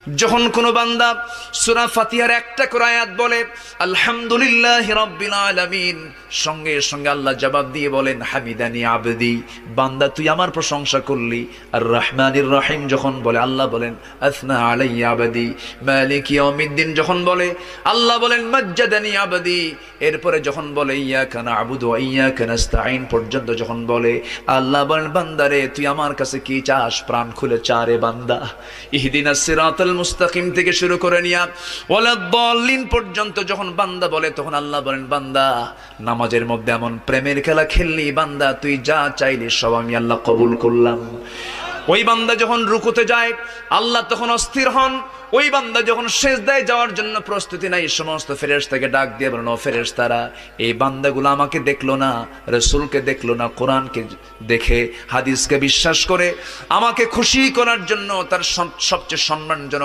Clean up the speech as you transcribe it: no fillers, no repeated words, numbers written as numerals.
যখন কোনো বান্দা সূরা ফাতিহার একটা করে আয়াত বলে আলহামদুলিল্লাহি রাব্বিল আলামিন, সঙ্গে সঙ্গে আল্লাহ জবাব দিয়ে বলেন হামিদানি আবদি, বান্দা তুই আমার প্রশংসা করলি। আর রহমানির রহিম যখন বলে আল্লাহ বলেন আসনা আলাইয়া আবদি। মালিক ইয়াউমিদ্দিন যখন বলে আল্লাহ বলেন মাজ্জাদানি আবদি। এরপরে যখন বলে ইয়াকা না'বুদু ওয়া ইয়াকা নাস্তাঈন পর্যন্ত যখন বলে আল্লাহ বলেন বান্দারে তুই আমার কাছে কি চাস, প্রাণ খুলে চারে বান্দা। ইহদিনাস সিরাতাল মুস্তাকিম থেকে শুরু করে নিয়া ওয়ালাদ-দাল্লিন পর্যন্ত যখন বান্দা বলে তখন আল্লাহ বলেন বান্দা নামাজের মধ্যে এমন প্রেমের খেলা খেললি বান্দা, তুই যা চাইলি সব আমি আল্লাহ কবুল করলাম। ওই বান্দা যখন রুকুতে যায় আল্লাহ তখন অস্থির হন। ওই বান্দা যখন সিজদায় যাওয়ার জন্য প্রস্তুতি নাই, সমস্ত ফেরেশতাকে ডাক দিয়ে বলেন ও ফেরেশতারা, এই বান্দাগুলো আমাকে দেখলো না, রাসূলকে দেখলো না, কোরআনকে দেখে হাদিসকে বিশ্বাস করে আমাকে খুশি করার জন্য তার সবচেয়ে সম্মানজনক